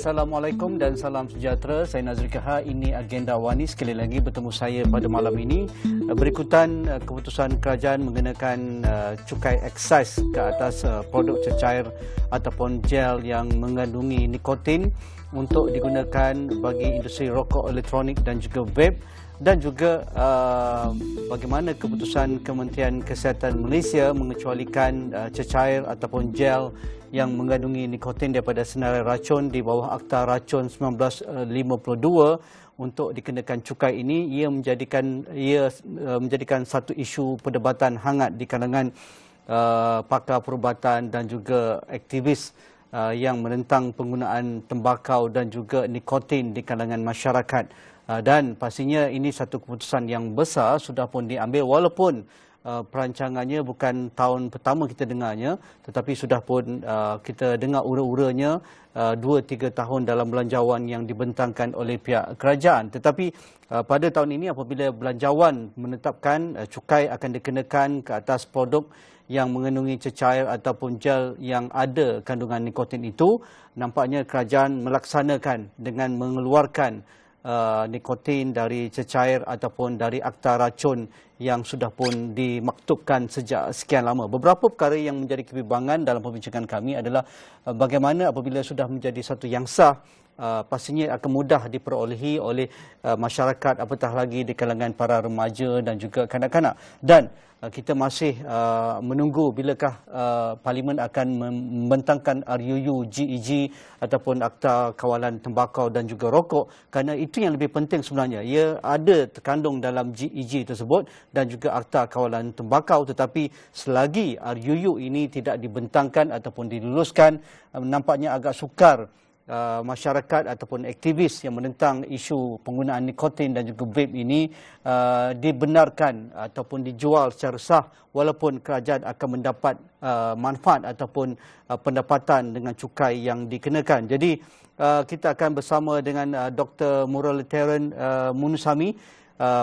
Assalamualaikum dan salam sejahtera. Saya Nazri Kaha. Ini Agenda Wani. Sekali lagi bertemu saya pada malam ini. Berikutan keputusan kerajaan mengenakan cukai eksais ke atas produk cecair ataupun gel yang mengandungi nikotin untuk digunakan bagi industri rokok elektronik dan juga vape, dan juga bagaimana keputusan Kementerian Kesihatan Malaysia mengecualikan cecair ataupun gel yang mengandungi nikotin daripada senarai racun di bawah Akta Racun 1952 untuk dikenakan cukai ini. Ia menjadikan satu isu perdebatan hangat di kalangan pakar perubatan dan juga aktivis yang menentang penggunaan tembakau dan juga nikotin di kalangan masyarakat. Dan pastinya ini satu keputusan yang besar sudah pun diambil, walaupun perancangannya bukan tahun pertama kita dengarnya, tetapi sudah pun kita dengar ura-uranya 2-3 tahun dalam belanjawan yang dibentangkan oleh pihak kerajaan. Tetapi pada tahun ini apabila belanjawan menetapkan cukai akan dikenakan ke atas produk yang mengandungi cecair ataupun gel yang ada kandungan nikotin itu, nampaknya kerajaan melaksanakan dengan mengeluarkan nikotin dari cecair ataupun dari akta racun yang sudah pun dimaktubkan sejak sekian lama. Beberapa perkara yang menjadi kebimbangan dalam perbincangan kami adalah bagaimana apabila sudah menjadi satu yang sah, pastinya akan mudah diperolehi oleh masyarakat, apatah lagi di kalangan para remaja dan juga kanak-kanak. Dan kita masih menunggu bilakah Parlimen akan membentangkan RUU GEG ataupun Akta Kawalan Tembakau dan juga Rokok, kerana itu yang lebih penting sebenarnya. Ia ada terkandung dalam GEG tersebut dan juga Akta Kawalan Tembakau, tetapi selagi RUU ini tidak dibentangkan ataupun diluluskan, nampaknya agak sukar masyarakat ataupun aktivis yang menentang isu penggunaan nikotin dan juga vape ini dibenarkan ataupun dijual secara sah, walaupun kerajaan akan mendapat manfaat ataupun pendapatan dengan cukai yang dikenakan. Jadi kita akan bersama dengan Dr. Muralitharan Munusami,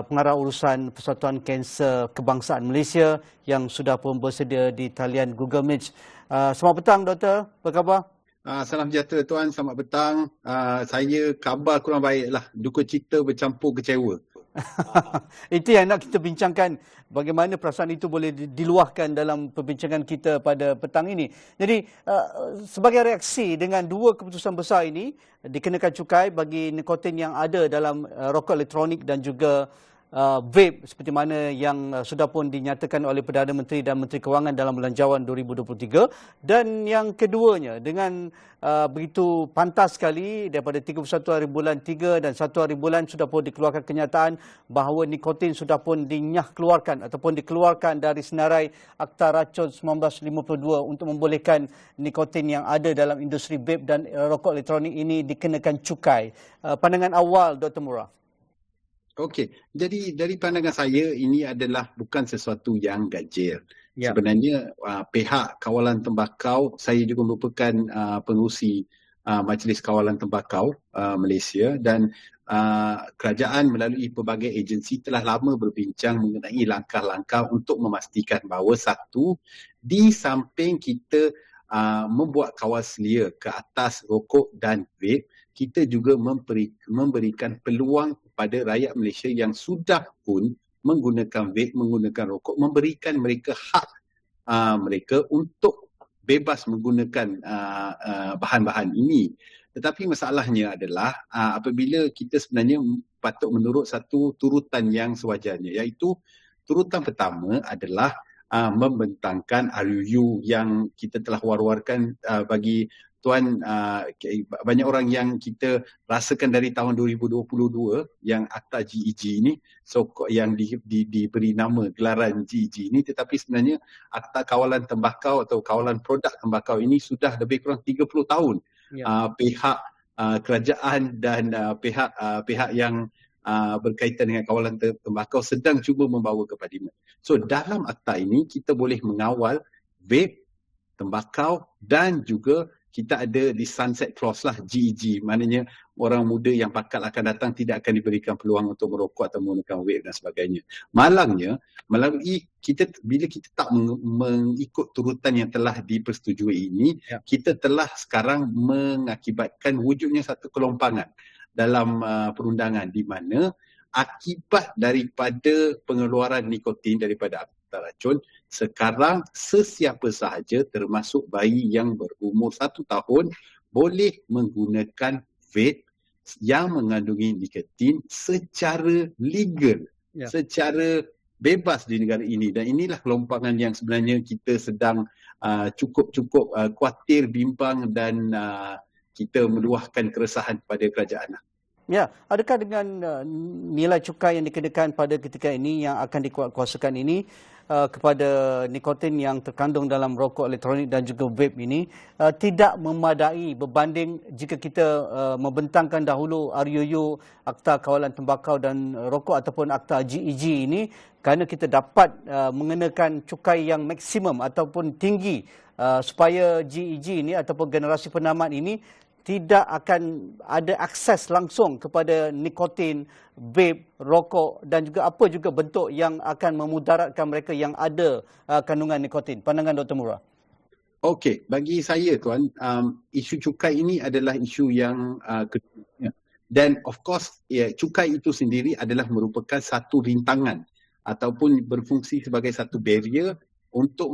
pengarah urusan Persatuan Kanser Kebangsaan Malaysia yang sudah pun bersedia di talian Google Meet. Selamat petang, Doktor. Apa khabar? Salam sejahtera Tuan, selamat petang. Saya khabar kurang baik lah, duka cita bercampur kecewa. Itu yang nak kita bincangkan, bagaimana perasaan itu boleh diluahkan dalam perbincangan kita pada petang ini. Jadi sebagai reaksi dengan dua keputusan besar ini, dikenakan cukai bagi nikotin yang ada dalam rokok elektronik dan juga vape, seperti mana yang sudah pun dinyatakan oleh Perdana Menteri dan Menteri Kewangan dalam Belanjawan 2023. Dan yang keduanya, dengan begitu pantas sekali, daripada 31 hari bulan 3 dan 1 hari bulan sudah pun dikeluarkan kenyataan bahawa nikotin sudah pun keluarkan ataupun dikeluarkan dari senarai Akta Racun 1952 untuk membolehkan nikotin yang ada dalam industri vape dan rokok elektronik ini dikenakan cukai. Pandangan awal Dr. Murah. Okey, jadi dari pandangan saya ini adalah bukan sesuatu yang ganjil. Ya. Sebenarnya pihak kawalan tembakau, saya juga merupakan pengerusi Majlis Kawalan Tembakau Malaysia, dan kerajaan melalui pelbagai agensi telah lama berbincang mengenai langkah-langkah untuk memastikan bahawa satu, di samping kita membuat kawal selia ke atas rokok dan vape, kita juga memberikan peluang kepada rakyat Malaysia yang sudah pun menggunakan vape, menggunakan rokok, memberikan mereka hak mereka untuk bebas menggunakan bahan-bahan ini. Tetapi masalahnya adalah apabila kita sebenarnya patut menurut satu turutan yang sewajarnya, iaitu turutan pertama adalah membentangkan RUU yang kita telah war-warkan bagi Tuan, banyak orang yang kita rasakan dari tahun 2022 yang Akta GEG ini, yang diberi nama gelaran GEG ini, tetapi sebenarnya Akta Kawalan Tembakau atau Kawalan Produk Tembakau ini sudah lebih kurang 30 tahun. Ya. Pihak kerajaan dan pihak yang berkaitan dengan kawalan tembakau sedang cuba membawa ke Parlimen. So dalam akta ini kita boleh mengawal vape, tembakau dan juga kita ada di sunset clause lah, GEG, maknanya orang muda yang bakal akan datang tidak akan diberikan peluang untuk merokok atau menggunakan vape dan sebagainya. Malangnya, melalui bila kita tak mengikut turutan yang telah dipersetujui ini, kita telah sekarang mengakibatkan wujudnya satu kelompangan dalam perundangan di mana akibat daripada pengeluaran nikotin daripada apar racun, sekarang sesiapa sahaja termasuk bayi yang berumur 1 tahun boleh menggunakan vape yang mengandungi nikotin secara legal, secara bebas di negara ini. Dan inilah kelompangan yang sebenarnya kita sedang cukup khawatir, bimbang dan kita meluahkan keresahan kepada kerajaan. Ya, adakah dengan nilai cukai yang dikenakan pada ketika ini yang akan dikuatkuasakan ini kepada nikotin yang terkandung dalam rokok elektronik dan juga vape ini tidak memadai berbanding jika kita membentangkan dahulu RUU Akta Kawalan Tembakau dan Rokok ataupun Akta GEG ini, kerana kita dapat mengenakan cukai yang maksimum ataupun tinggi supaya GEG ini ataupun generasi penamat ini tidak akan ada akses langsung kepada nikotin, vape, rokok dan juga apa juga bentuk yang akan memudaratkan mereka yang ada kandungan nikotin. Pandangan Dr. Murrah. Okey, bagi saya tuan, isu cukai ini adalah isu yang kedua. Dan of course, cukai itu sendiri adalah merupakan satu rintangan ataupun berfungsi sebagai satu barrier untuk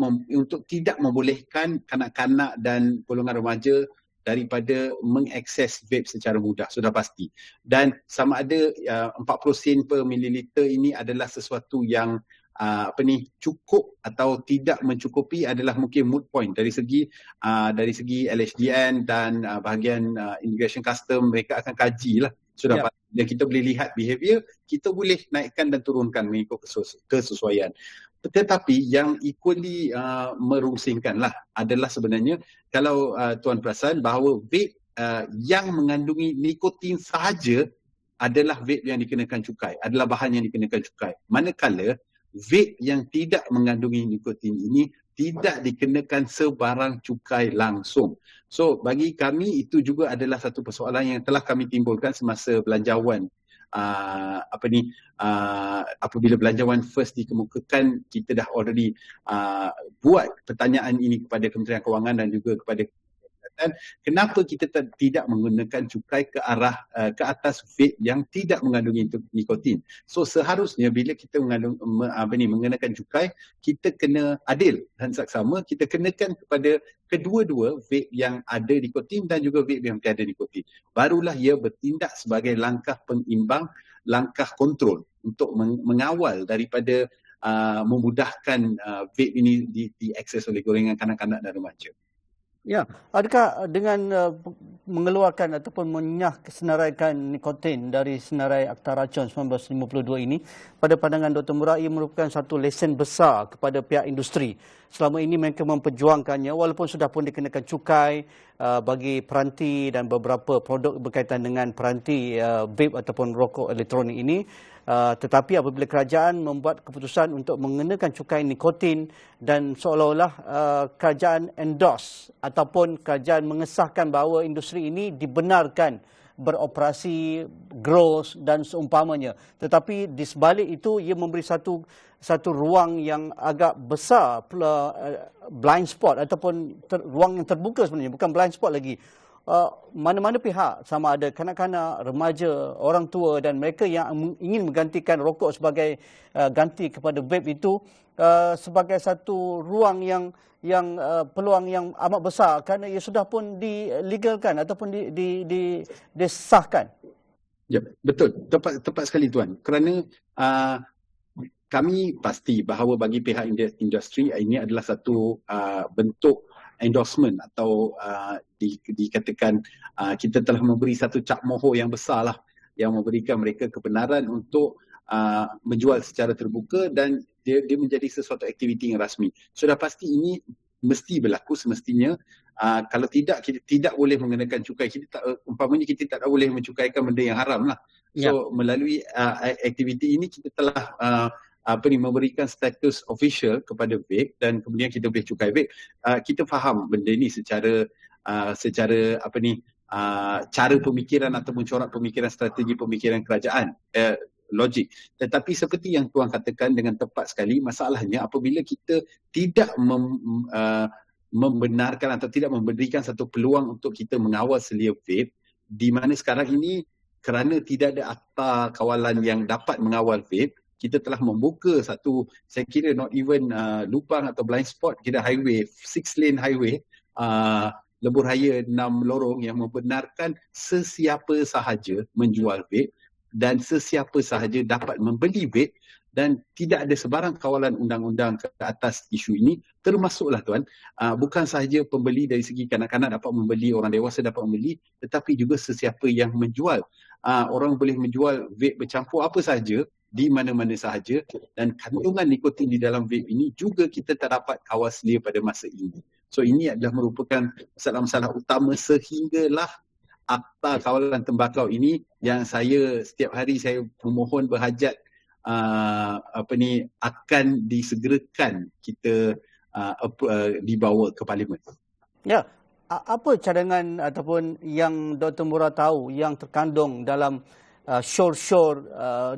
tidak membolehkan kanak-kanak dan golongan remaja daripada mengakses vape secara mudah, sudah pasti. Dan sama ada 40 sen per mililiter ini adalah sesuatu yang cukup atau tidak mencukupi adalah mungkin moot point dari segi LHDN dan bahagian Immigration Custom. Mereka akan kaji lah, sudah pasti. Dan kita boleh lihat behavior, kita boleh naikkan dan turunkan mengikut kesesuaian. Tetapi yang equally merungsingkanlah adalah sebenarnya kalau tuan perasan bahawa vape yang mengandungi nikotin sahaja adalah vape yang dikenakan cukai, adalah bahan yang dikenakan cukai. Manakala vape yang tidak mengandungi nikotin ini tidak dikenakan sebarang cukai langsung. So bagi kami itu juga adalah satu persoalan yang telah kami timbulkan semasa belanjawan. Apabila belanjawan first dikemukakan, kita dah already buat pertanyaan ini kepada Kementerian Kewangan dan juga kepada Kesihatan, kenapa kita tidak menggunakan cukai ke atas vape yang tidak mengandungi nikotin. So seharusnya bila kita mengenakan cukai, kita kena adil dan saksama, kita kenakan kepada kedua-dua vape yang ada nikotin dan juga vape yang tiada nikotin. Barulah ia bertindak sebagai langkah pengimbang, langkah kontrol untuk mengawal daripada memudahkan vape ini diakses oleh golongan kanak-kanak dan remaja. Ya, adakah dengan mengeluarkan ataupun menyah kesenaraikan nikotin dari senarai Akta Racun 1952 ini, pada pandangan Dr. Murrah, ia merupakan satu lesen besar kepada pihak industri. Selama ini mereka memperjuangkannya walaupun sudah pun dikenakan cukai bagi peranti dan beberapa produk berkaitan dengan peranti vape ataupun rokok elektronik ini. Tetapi apabila kerajaan membuat keputusan untuk mengenakan cukai nikotin dan seolah-olah kerajaan endorse ataupun kerajaan mengesahkan bahawa industri ini dibenarkan beroperasi, growth dan seumpamanya. Tetapi di sebalik itu ia memberi satu ruang yang agak besar, blind spot ataupun ruang yang terbuka sebenarnya, bukan blind spot lagi. Mana-mana pihak, sama ada kanak-kanak, remaja, orang tua dan mereka yang ingin menggantikan rokok sebagai ganti kepada vape itu sebagai satu ruang yang peluang yang amat besar kerana ia sudah pun dilegalkan ataupun disahkan. Ya, betul. Tepat sekali tuan. Kerana kami pasti bahawa bagi pihak industri ini adalah satu bentuk endorsement atau dikatakan kita telah memberi satu cap mohon yang besar lah yang memberikan mereka kebenaran untuk menjual secara terbuka dan dia menjadi sesuatu aktiviti yang rasmi. Sudah pasti ini mesti berlaku semestinya. Kalau tidak, kita tidak boleh mengenakan cukai. Umpamanya kita tak boleh mencukaikan benda yang haram lah. So melalui aktiviti ini kita telah memberikan status official kepada vape dan kemudian kita boleh cukai vape. Kita faham benda ini secara secara cara pemikiran ataupun corak pemikiran, strategi pemikiran kerajaan, logik. Tetapi seperti yang Tuan katakan dengan tepat sekali, masalahnya apabila kita tidak membenarkan atau tidak memberikan satu peluang untuk kita mengawal selia vape, di mana sekarang ini kerana tidak ada akta kawalan yang dapat mengawal vape, kita telah membuka satu, saya kira not even lubang atau blind spot, kira highway, 6-lane highway, lebur raya 6 lorong yang membenarkan sesiapa sahaja menjual vape dan sesiapa sahaja dapat membeli vape, dan tidak ada sebarang kawalan undang-undang ke atas isu ini, termasuklah tuan, bukan sahaja pembeli dari segi kanak-kanak dapat membeli, orang dewasa dapat membeli, tetapi juga sesiapa yang menjual. Orang boleh menjual vape bercampur apa sahaja, di mana-mana sahaja, dan kandungan nikotin di dalam vape ini juga kita tak dapat kawal selia pada masa ini. So ini adalah merupakan masalah-masalah utama sehinggalah akta kawalan tembakau ini yang saya setiap hari saya memohon berhajat akan disegerakan kita dibawa ke parlimen. Ya, apa cadangan ataupun yang Dr. Murah tahu yang terkandung dalam syur-syur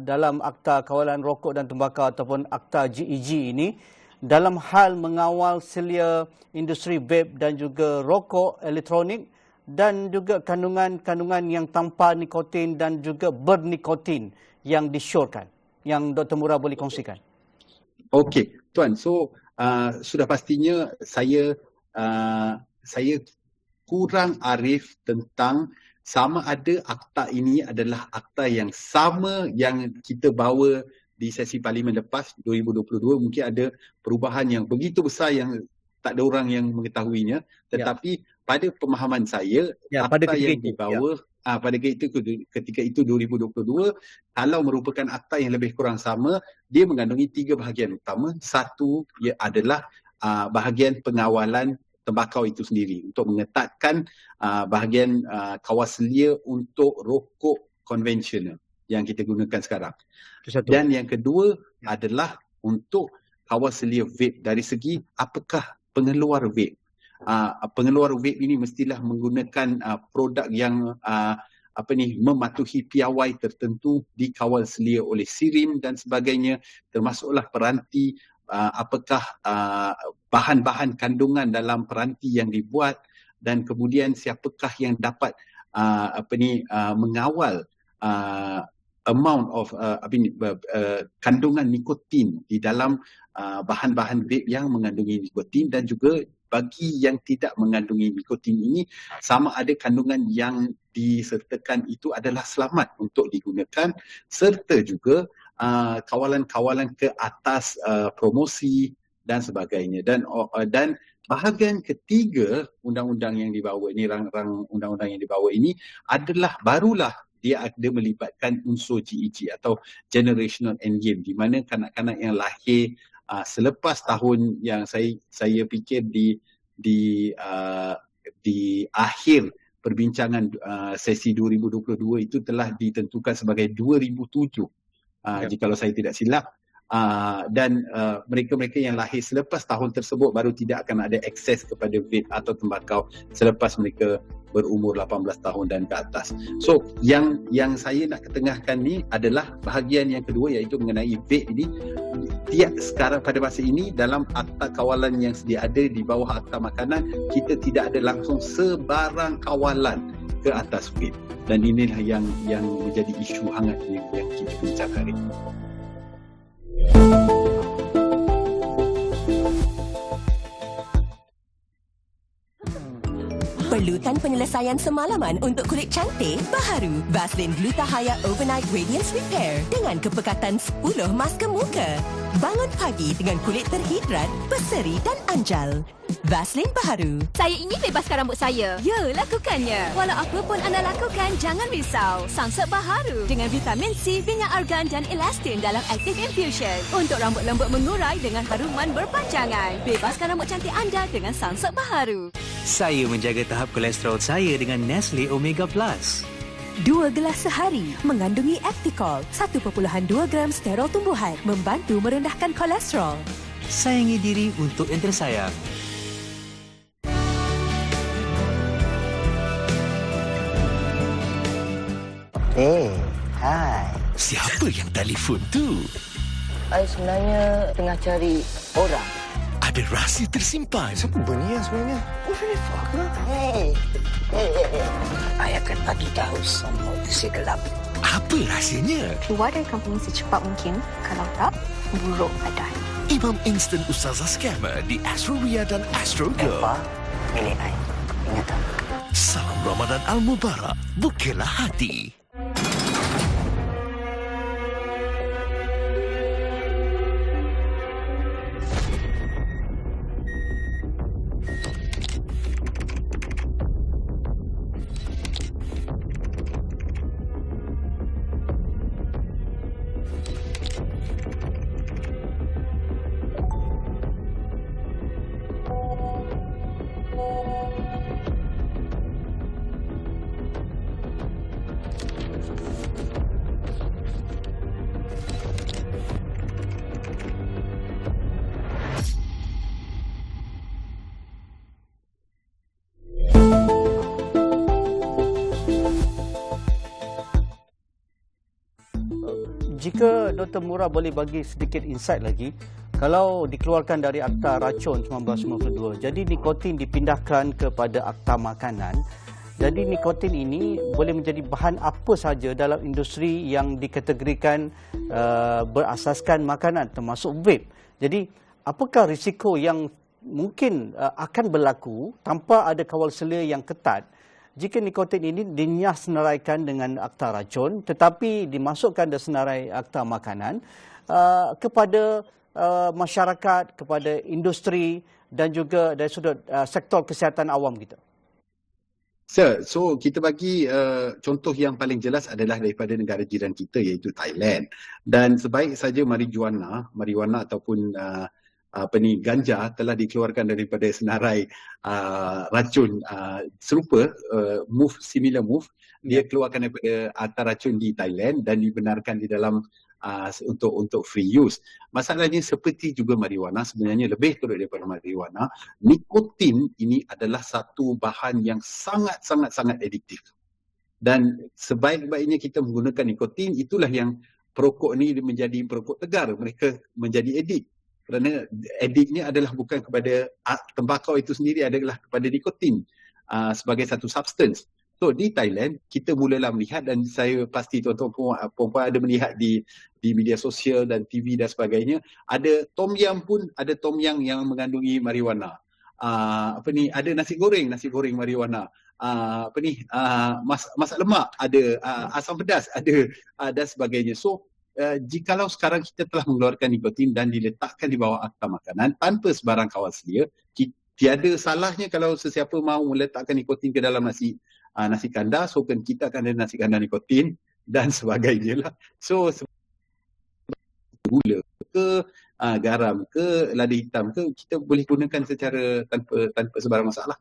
dalam Akta Kawalan Rokok dan Tembakau ataupun Akta GEG ini dalam hal mengawal selia industri vape dan juga rokok elektronik dan juga kandungan-kandungan yang tanpa nikotin dan juga bernikotin yang disyorkan, yang Dr. Murah boleh kongsikan? Okey, Tuan. So, sudah pastinya saya kurang arif tentang sama ada akta ini adalah akta yang sama yang kita bawa di sesi parlimen lepas 2022. Mungkin ada perubahan yang begitu besar yang tak ada orang yang mengetahuinya, tetapi pada pemahaman saya, akta yang dibawa pada ketika itu 2022, kalau merupakan akta yang lebih kurang sama, dia mengandungi 3 bahagian utama. Satu adalah bahagian pengawalan tembakau itu sendiri untuk mengetatkan bahagian kawal selia untuk rokok konvensional yang kita gunakan sekarang. Dan yang kedua adalah untuk kawal selia vape dari segi apakah pengeluar vape. Pengeluar vape ini mestilah menggunakan produk yang mematuhi piawai tertentu, dikawal selia oleh SIRIM dan sebagainya, termasuklah peranti, apakah bahan-bahan kandungan dalam peranti yang dibuat, dan kemudian siapakah yang dapat mengawal amount of kandungan nikotin di dalam bahan-bahan vape yang mengandungi nikotin, dan juga bagi yang tidak mengandungi nikotin ini sama ada kandungan yang disertakan itu adalah selamat untuk digunakan, serta juga kawalan-kawalan ke atas promosi dan sebagainya. Dan bahagian ketiga undang-undang yang dibawa ini, rang-rang undang-undang yang dibawa ini adalah barulah dia ada melibatkan unsur GEG atau Generational Endgame, di mana kanak-kanak yang lahir selepas tahun yang saya fikir di akhir perbincangan sesi 2022 itu telah ditentukan sebagai 2007, jikalau saya tidak silap. Dan mereka-mereka yang lahir selepas tahun tersebut baru tidak akan ada akses kepada vape atau tembakau selepas mereka berumur 18 tahun dan ke atas. So, yang saya nak ketengahkan ni adalah bahagian yang kedua, iaitu mengenai vape ini. Sekarang pada masa ini dalam akta kawalan yang sedia ada di bawah akta makanan, kita tidak ada langsung sebarang kawalan ke atas vape. Dan inilah yang menjadi isu hangat yang kita bincang hari ini. Perlukan penyelesaian semalaman untuk kulit cantik? Baharu Vaseline Gluta-Hya Overnight Radiance Repair dengan kepekatan 10 masker muka. Bangun pagi dengan kulit terhidrat, berseri dan anjal. Vaseline baharu. Saya ingin bebaskan rambut saya. Ya, lakukannya. Walau apa pun anda lakukan, jangan risau. Sunsilk baharu dengan vitamin C, minyak argan dan elastin dalam Active Infusion untuk rambut lembut mengurai dengan haruman berpanjangan. Bebaskan rambut cantik anda dengan Sunsilk baharu. Saya menjaga tahap kolesterol saya dengan Nestle Omega Plus. 2 gelas sehari mengandungi Acticol, 1.2 gram sterol tumbuhan, membantu merendahkan kolesterol. Sayangi diri untuk yang tersayang. Hai. Siapa yang telefon tu? Saya sebenarnya tengah cari orang. Ada rahsia tersimpan. Siapa ni yang sebenarnya? Ulifah ke? Hey. Saya akan bagi tahu semua isi gelap. Apa rahsianya? Keluar dari company secepat mungkin. Kalau tak, buruk badan. Imam Instant Ustazah Scammer di Astro Ria dan Astro Go. Eva, milik saya. Ingat tak? Salam Ramadan Al-Mubarak. Bukalah hati. Jika Dr. Mura boleh bagi sedikit insight lagi, kalau dikeluarkan dari Akta Racun 1992, jadi nikotin dipindahkan kepada Akta Makanan. Jadi nikotin ini boleh menjadi bahan apa saja dalam industri yang dikategorikan berasaskan makanan, termasuk vape. Jadi apakah risiko yang mungkin akan berlaku tanpa ada kawal selia yang ketat jika nikotin ini dinyas-senaraikan dengan Akta Racun tetapi dimasukkan dalam senarai Akta Makanan kepada masyarakat, kepada industri dan juga dari sudut sektor kesihatan awam kita? So kita bagi contoh yang paling jelas adalah daripada negara jiran kita iaitu Thailand. Dan sebaik saja marijuana ataupun ganja telah dikeluarkan daripada senarai racun serupa, similar move, dia keluarkan daripada Akta Racun di Thailand dan dibenarkan di dalam untuk free use. Masalahnya seperti juga marijuana, sebenarnya lebih teruk daripada marijuana, nikotin ini adalah satu bahan yang sangat adiktif. Dan sebaik-baiknya kita menggunakan nikotin, itulah yang perokok ni menjadi perokok tegar, mereka menjadi edik. Kerana ediknya adalah bukan kepada tembakau itu sendiri, adalah kepada nikotin sebagai satu substance. So di Thailand, kita mulalah melihat, dan saya pasti tuan-tuan perempuan ada melihat di media sosial dan TV dan sebagainya, ada tom yum pun, ada tom yum yang mengandungi marijuana. Ada nasi goreng marijuana. Masak lemak ada, asam pedas ada, dan sebagainya. So jikalau sekarang kita telah mengeluarkan nikotin dan diletakkan di bawah Akta Makanan tanpa sebarang kawal selia, tiada salahnya kalau sesiapa mahu meletakkan nikotin ke dalam nasi kandar, so kan kita akan ada nasi kandar nikotin dan sebagainya lah. So gula ke garam ke lada hitam ke, kita boleh gunakan secara tanpa sebarang masalah.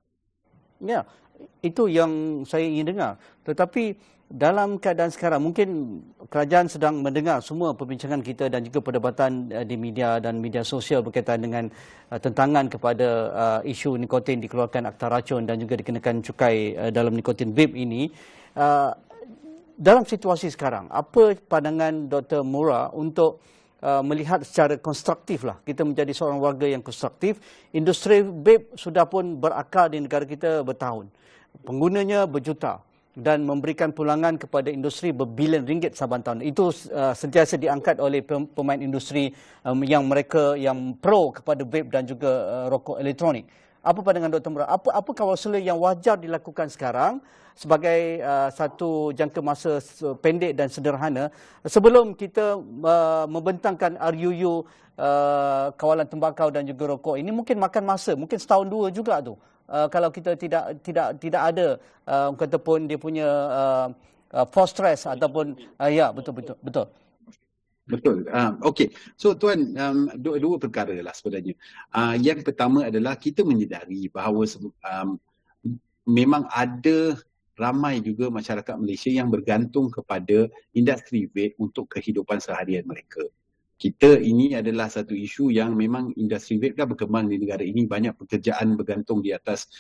Ya, itu yang saya ingin dengar. Tetapi dalam keadaan sekarang, mungkin kerajaan sedang mendengar semua perbincangan kita dan juga perdebatan di media dan media sosial berkaitan dengan tentangan kepada isu nikotin dikeluarkan Akta Racun dan juga dikenakan cukai dalam nikotin vape ini. Dalam situasi sekarang, apa pandangan Dr. Mura untuk melihat secara konstruktif lah, kita menjadi seorang warga yang konstruktif? Industri vape sudah pun berakar di negara kita bertahun. Penggunanya berjuta dan memberikan pulangan kepada industri berbilion ringgit saban tahun. Itu sentiasa diangkat oleh pemain industri yang mereka yang pro kepada vape dan juga rokok elektronik. Apa pandangan Dr. Mura? Apa kawal selia yang wajar dilakukan sekarang sebagai satu jangka masa pendek dan sederhana sebelum kita membentangkan RUU kawalan tembakau dan juga rokok ini? Mungkin makan masa, mungkin setahun dua juga tu. Kalau kita tidak ada kata pun dia punya force stress ataupun ya betul. Okey. So tuan, dua perkara lah sebenarnya. Yang pertama adalah kita menyedari bahawa memang ada ramai juga masyarakat Malaysia yang bergantung kepada industri vape untuk kehidupan seharian mereka. Kita ini adalah satu isu yang memang industri vape dah berkembang di negara ini, banyak pekerjaan bergantung di atas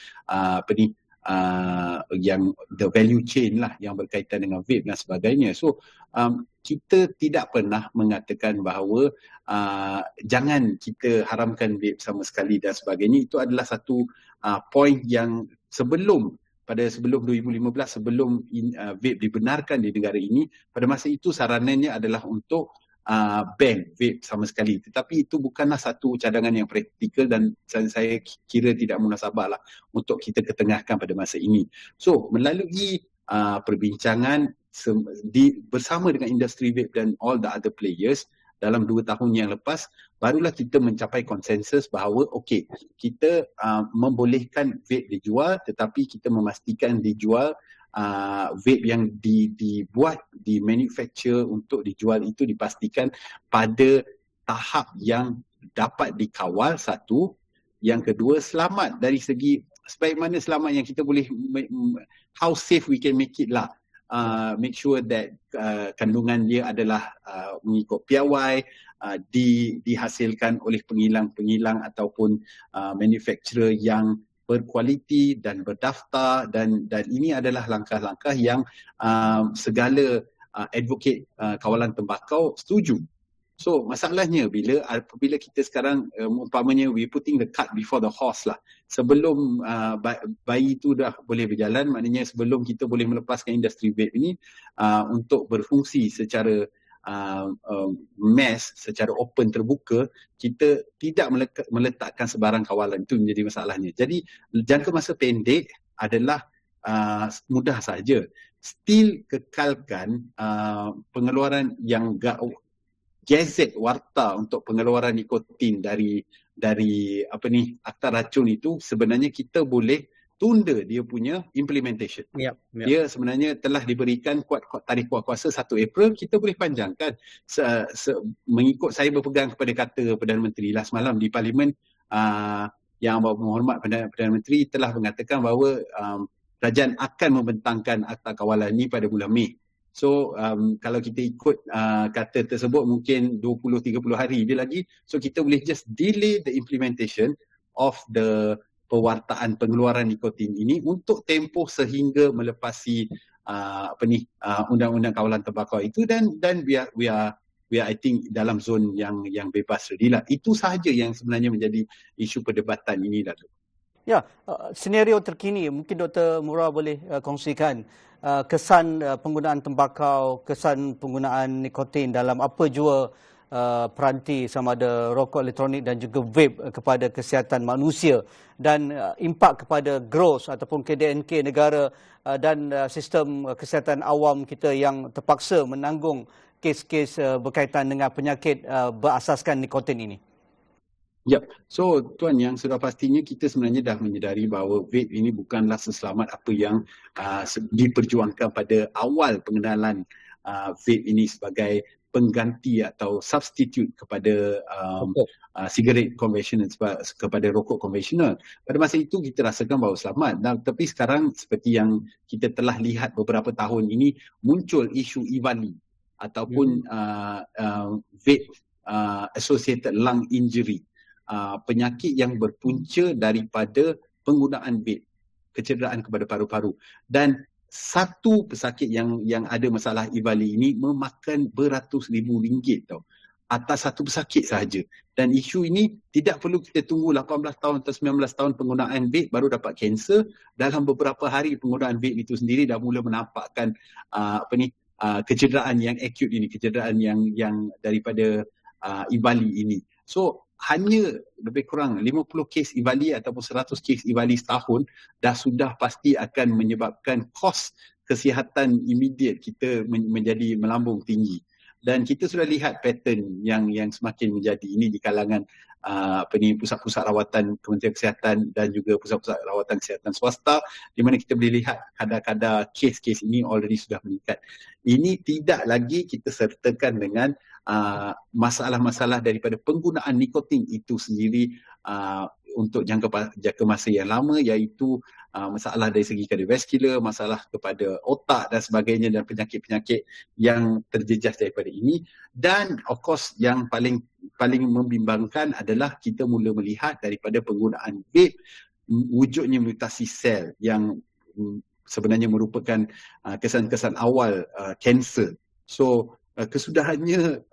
yang the value chain lah yang berkaitan dengan vape dan sebagainya. So kita tidak pernah mengatakan bahawa jangan kita haramkan vape sama sekali dan sebagainya. Itu adalah satu point yang sebelum 2015, sebelum vape dibenarkan di negara ini, pada masa itu saranannya adalah untuk ban vape sama sekali. Tetapi itu bukanlah satu cadangan yang praktikal dan saya kira tidak munasabah lah untuk kita ketengahkan pada masa ini. So, melalui perbincangan bersama dengan industri vape dan all the other players dalam 2 tahun yang lepas, barulah kita mencapai konsensus bahawa okey, kita membolehkan vape dijual, tetapi kita memastikan dijual vape yang dibuat, di manufacture untuk dijual itu dipastikan pada tahap yang dapat dikawal, satu. Yang kedua, selamat dari segi sebaik mana selamat yang kita boleh, how safe we can make it lah. Make sure that kandungan dia adalah mengikut piawai, dihasilkan oleh pengilang-pengilang ataupun manufacturer yang berkualiti dan berdaftar, dan ini adalah langkah-langkah yang segala advocate kawalan tembakau setuju. So masalahnya apabila kita sekarang umpamanya we putting the cart before the horse lah. Sebelum bayi itu dah boleh berjalan, maknanya sebelum kita boleh melepaskan industri vape ini untuk berfungsi secara mass, secara open, terbuka, kita tidak meletakkan sebarang kawalan. Itu menjadi masalahnya. Jadi jangka masa pendek adalah mudah saja. Still kekalkan pengeluaran yang gazet warta untuk pengeluaran nikotin dari akta racun itu. Sebenarnya kita boleh tunda dia punya implementation. Dia sebenarnya telah diberikan tarikh kuasa 1 April, kita boleh panjangkan. Mengikut saya berpegang kepada kata Perdana Menteri lah semalam di Parlimen, Yang Berhormat Perdana Menteri telah mengatakan bahawa kerajaan akan membentangkan akta kawalan ini pada bulan Mei. So kalau kita ikut kata tersebut mungkin 20-30 hari dia lagi. So kita boleh just delay the implementation of the pewartaan pengeluaran nikotin ini untuk tempoh sehingga melepasi undang-undang kawalan tembakau itu, dan we are I think dalam zon yang bebas redilah. Itu sahaja yang sebenarnya menjadi isu perdebatan ini, Datuk. Ya, senario terkini mungkin Dr. Murrah boleh kongsikan kesan penggunaan tembakau, kesan penggunaan nikotin dalam apa jua peranti sama ada rokok elektronik dan juga vape kepada kesihatan manusia, dan impak kepada growth ataupun KDNK negara dan sistem kesihatan awam kita yang terpaksa menanggung kes-kes berkaitan dengan penyakit berasaskan nikotin ini. Ya, so Tuan, yang sudah pastinya kita sebenarnya dah menyedari bahawa vape ini bukanlah seselamat apa yang diperjuangkan pada awal pengenalan vape ini sebagai pengganti atau substitute kepada sigaret konvensional, kepada rokok konvensional. Pada masa itu kita rasakan bahawa selamat. Tapi sekarang seperti yang kita telah lihat beberapa tahun ini, muncul isu EVALI ataupun vape associated lung injury. Penyakit yang berpunca daripada penggunaan vape, kecederaan kepada paru-paru. Dan satu pesakit yang ada masalah EVALI ini memakan beratus ribu ringgit tau, atas satu pesakit sahaja. Dan isu ini tidak perlu kita tunggu 18 tahun atau 19 tahun penggunaan vape baru dapat kanser. Dalam beberapa hari penggunaan vape itu sendiri dah mula menampakkan kecederaan yang akut ini, kecederaan yang daripada EVALI ini. So hanya lebih kurang 50 kes EVALI ataupun 100 kes EVALI setahun dah sudah pasti akan menyebabkan kos kesihatan immediate kita menjadi melambung tinggi. Dan kita sudah lihat pattern yang semakin menjadi ini di kalangan pusat-pusat rawatan Kementerian Kesihatan dan juga pusat-pusat rawatan kesihatan swasta, di mana kita boleh lihat kadar-kadar kes-kes ini already sudah meningkat. Ini tidak lagi kita sertakan dengan masalah-masalah daripada penggunaan nikotin itu sendiri untuk jangka masa yang lama, iaitu masalah dari segi kardiovaskular, masalah kepada otak dan sebagainya, dan penyakit-penyakit yang terjejas daripada ini. Dan of course yang paling membimbangkan adalah kita mula melihat daripada penggunaan vape wujudnya mutasi sel yang sebenarnya merupakan kesan-kesan awal kanser. So kesudahannya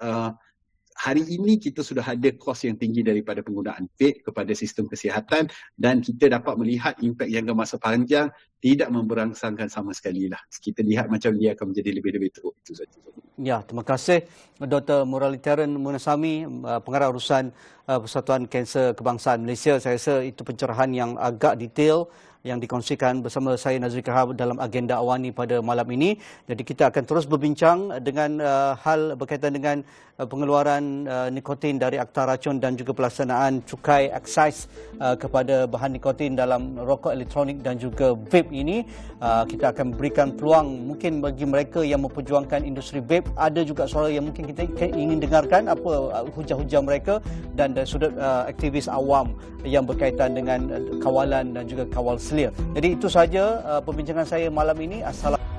hari ini kita sudah ada kos yang tinggi daripada penggunaan vape kepada sistem kesihatan dan kita dapat melihat impak jangka masa panjang tidak memberangsangkan sama sekali lah. Kita lihat macam dia akan menjadi lebih-lebih teruk. Itu saja. Ya, terima kasih Dr. Muralitharan Munasami, pengarah urusan Persatuan Kanser Kebangsaan Malaysia. Saya rasa itu pencerahan yang agak detail yang dikongsikan bersama saya Nazri Kahar dalam agenda awani pada malam ini. Jadi kita akan terus berbincang dengan hal berkaitan dengan pengeluaran nikotin dari akta racun dan juga pelaksanaan cukai excise kepada bahan nikotin dalam rokok elektronik dan juga vape ini. Kita akan berikan peluang mungkin bagi mereka yang memperjuangkan industri vape. Ada juga suara yang mungkin kita ingin dengarkan apa hujah-hujah mereka dan dari sudut aktivis awam yang berkaitan dengan kawalan dan juga kawal selia. Jadi itu saja perbincangan saya malam ini. Assalamualaikum.